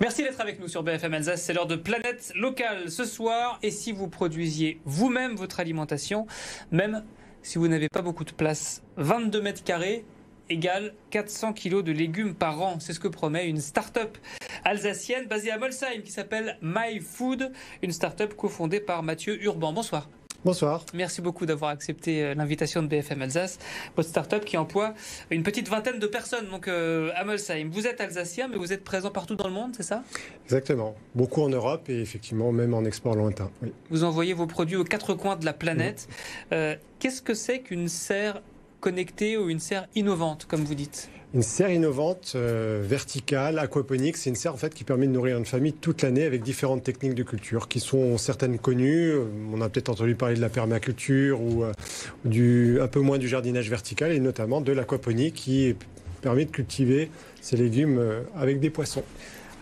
Merci d'être avec nous sur BFM Alsace. C'est l'heure de Planète Locale ce soir. Et si vous produisiez vous-même votre alimentation, même si vous n'avez pas beaucoup de place, 22 mètres carrés égale 400 kilos de légumes par an. C'est ce que promet une start-up alsacienne basée à Molsheim qui s'appelle My Food, une start-up cofondée par Mathieu Urban. Bonsoir. Bonsoir. Merci beaucoup d'avoir accepté l'invitation de BFM Alsace, votre start-up qui emploie une petite vingtaine de personnes donc, à Molsheim. Vous êtes alsacien, mais vous êtes présent partout dans le monde, c'est ça? Exactement. Beaucoup en Europe et effectivement même en export lointain. Oui. Vous envoyez vos produits aux quatre coins de la planète. Qu'est-ce que c'est qu'une serre connectée ou une serre innovante, comme vous dites? Une serre innovante, verticale, aquaponique, c'est une serre en fait qui permet de nourrir une famille toute l'année avec différentes techniques de culture qui sont certaines connues. On a peut-être entendu parler de la permaculture ou un peu moins du jardinage vertical et notamment de l'aquaponie qui permet de cultiver ces légumes avec des poissons.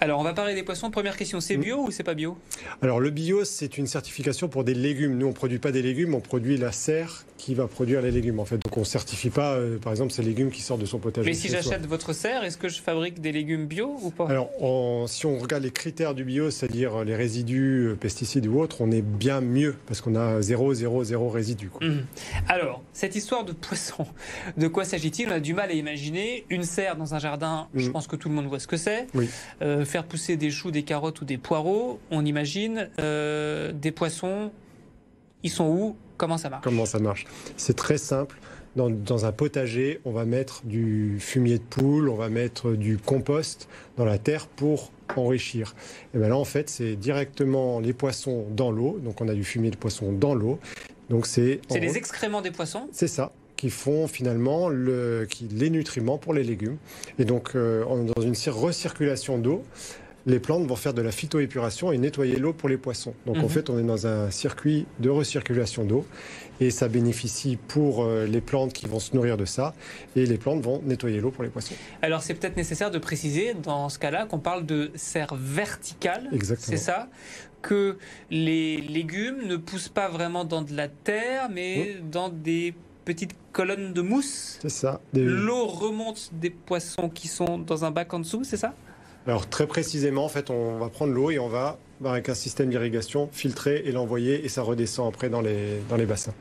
Alors, on va parler des poissons. Première question, c'est bio ou c'est pas bio? Alors, le bio, c'est une certification pour des légumes. Nous, on ne produit pas des légumes, on produit la serre qui va produire les légumes, en fait. Donc, on ne certifie pas, par exemple, ces légumes qui sortent de son potager. Mais si j'achète votre serre, est-ce que je fabrique des légumes bio ou pas? Alors, si on regarde les critères du bio, c'est-à-dire les résidus, pesticides ou autres, on est bien mieux parce qu'on a 0 résidus. Alors, cette histoire de poisson, de quoi s'agit-il? On a du mal à imaginer une serre dans un jardin. Je pense que tout le monde voit ce que c'est. Oui. Faire pousser des choux, des carottes ou des poireaux, on imagine des poissons. Ils sont où? Comment ça marche? Comment ça marche? C'est très simple. Dans un potager, on va mettre du fumier de poule, on va mettre du compost dans la terre pour enrichir. Et bien là, en fait, c'est directement les poissons dans l'eau. Donc, on a du fumier de poisson dans l'eau. Donc, c'est les excréments des poissons? C'est ça, qui font finalement les nutriments pour les légumes. Et donc, dans une recirculation d'eau, les plantes vont faire de la phytoépuration et nettoyer l'eau pour les poissons. Donc en fait, on est dans un circuit de recirculation d'eau et ça bénéficie pour les plantes qui vont se nourrir de ça et les plantes vont nettoyer l'eau pour les poissons. Alors c'est peut-être nécessaire de préciser dans ce cas-là qu'on parle de serre verticale. Exactement. C'est ça? Que les légumes ne poussent pas vraiment dans de la terre, mais dans des petites colonnes de mousse. C'est ça. L'eau remonte des poissons qui sont dans un bac en dessous, c'est ça? Alors très précisément, en fait, on va prendre l'eau et on va, avec un système d'irrigation, filtrer et l'envoyer et ça redescend après dans les bassins.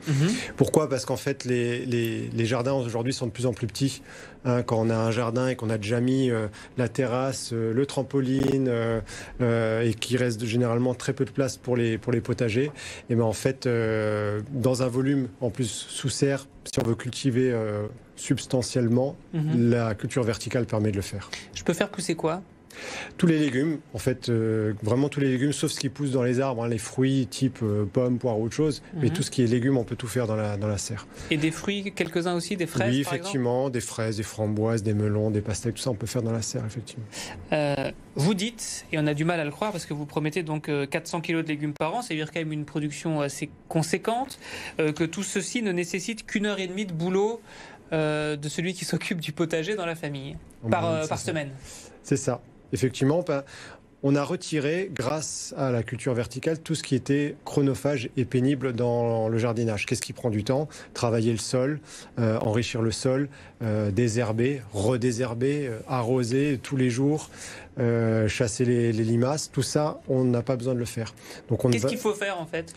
Pourquoi? Parce qu'en fait, les jardins aujourd'hui sont de plus en plus petits. Quand on a un jardin et qu'on a déjà mis la terrasse, le trampoline et qu'il reste généralement très peu de place pour les potagers, et ben en fait, dans un volume en plus sous serre, si on veut cultiver substantiellement, la culture verticale permet de le faire. Je peux faire pousser quoi? Tous les légumes, en fait, vraiment tous les légumes, sauf ce qui pousse dans les arbres, les fruits type pommes, poires ou autre chose, mais tout ce qui est légumes, on peut tout faire dans la serre. Et des fruits, quelques-uns aussi, des fraises? Oui, par effectivement, exemple des fraises, des framboises, des melons, des pastèques, tout ça, on peut faire dans la serre, effectivement. Vous dites, et on a du mal à le croire, parce que vous promettez donc 400 kilos de légumes par an, c'est-à-dire quand même une production assez conséquente, que tout ceci ne nécessite qu'une heure et demie de boulot de celui qui s'occupe du potager dans la famille, par semaine. C'est ça. Effectivement, on a retiré, grâce à la culture verticale, tout ce qui était chronophage et pénible dans le jardinage. Qu'est-ce qui prend du temps? Travailler le sol, enrichir le sol, désherber, redésherber, arroser tous les jours, chasser les limaces. Tout ça, on n'a pas besoin de le faire. Qu'est-ce qu'il faut faire en fait?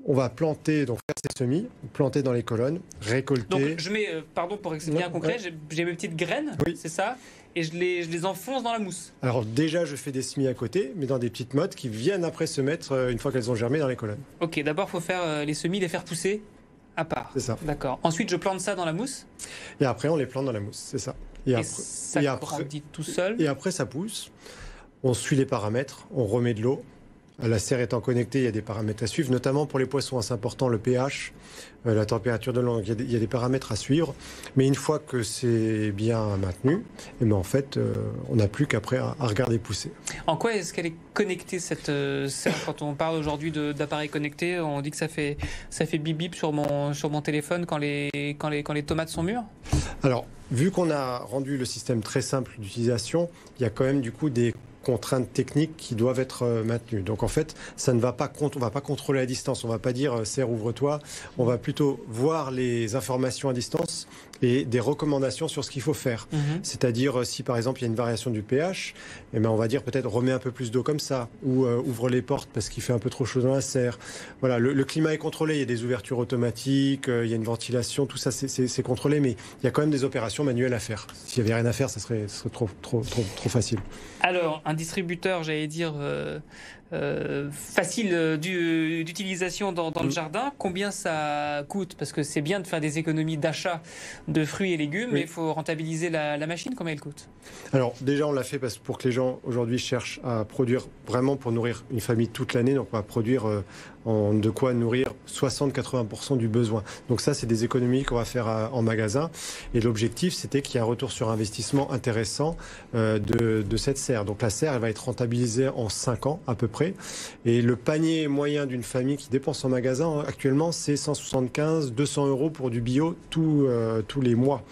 On va planter, donc faire ces semis, planter dans les colonnes, récolter. Donc je mets, pardon pour être bien concret, j'ai mes petites graines, c'est ça, et je les enfonce dans la mousse. Alors déjà, je fais des semis à côté, mais dans des petites mottes qui viennent après se mettre, une fois qu'elles ont germé, dans les colonnes. Ok, d'abord il faut faire les semis, les faire pousser à part. C'est ça. D'accord. Ensuite, je plante ça dans la mousse. Et après, on les plante dans la mousse, c'est ça. Ça grandit tout seul. Et après, ça pousse. On suit les paramètres, on remet de l'eau. La serre étant connectée, il y a des paramètres à suivre, notamment pour les poissons. C'est important, le pH, la température de l'eau. Il y a des paramètres à suivre. Mais une fois que c'est bien maintenu, et ben en fait, on n'a plus qu'après à regarder pousser. En quoi est-ce qu'elle est connectée, cette serre? Quand on parle aujourd'hui d'appareils connectés, on dit que ça fait bip bip sur mon téléphone quand les tomates sont mûres? Alors, vu qu'on a rendu le système très simple d'utilisation, il y a quand même du coup des contraintes techniques qui doivent être maintenues. Donc en fait, on va pas contrôler la distance. On va pas dire serre, ouvre-toi. On va plutôt voir les informations à distance et des recommandations sur ce qu'il faut faire. C'est-à-dire, si par exemple il y a une variation du pH, eh ben, on va dire peut-être remets un peu plus d'eau comme ça, ou ouvre les portes parce qu'il fait un peu trop chaud dans la serre. Voilà, le climat est contrôlé, il y a des ouvertures automatiques, il y a une ventilation, tout ça c'est contrôlé, mais il y a quand même des opérations manuelles à faire. S'il n'y avait rien à faire, ça serait trop facile. Alors, un distributeur, j'allais dire, facile d'utilisation dans le jardin, combien ça coûte? Parce que c'est bien de faire des économies d'achat de fruits et légumes, mais il faut rentabiliser la machine, combien elle coûte? Alors déjà on l'a fait parce que pour que les gens aujourd'hui cherchent à produire vraiment pour nourrir une famille toute l'année, donc on va produire de quoi nourrir 60-80% du besoin. Donc ça c'est des économies qu'on va faire en magasin, et l'objectif c'était qu'il y ait un retour sur investissement intéressant de cette serre. Donc la serre elle va être rentabilisée en 5 ans à peu près, et le panier moyen d'une famille qui dépense en magasin actuellement c'est 175-200 euros pour du bio tous les mois.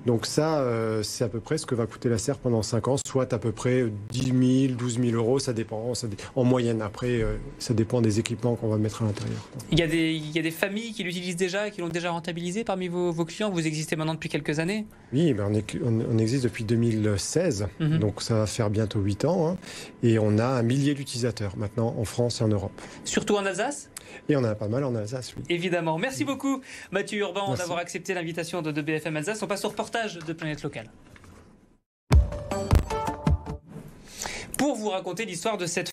Donc ça c'est à peu près ce que va coûter la serre pendant 5 ans, soit à peu près 10 000, 12 000 euros, ça dépend en moyenne. Après ça dépend des équipements qu'on va mettre à l'intérieur. Il y a des familles qui l'utilisent déjà, qui l'ont déjà rentabilisé parmi vos clients. Vous existez maintenant depuis quelques années? Oui, ben on existe depuis 2016, donc ça va faire bientôt 8 ans, hein, et on a 1 millier d'utilisateurs maintenant en France et en Europe. Surtout en Alsace? Et on en a pas mal en Alsace, oui. Évidemment. Merci beaucoup Mathieu Urban d'avoir accepté l'invitation de BFM Alsace. On passe au reportage de Planète Locale. Pour vous raconter l'histoire de cette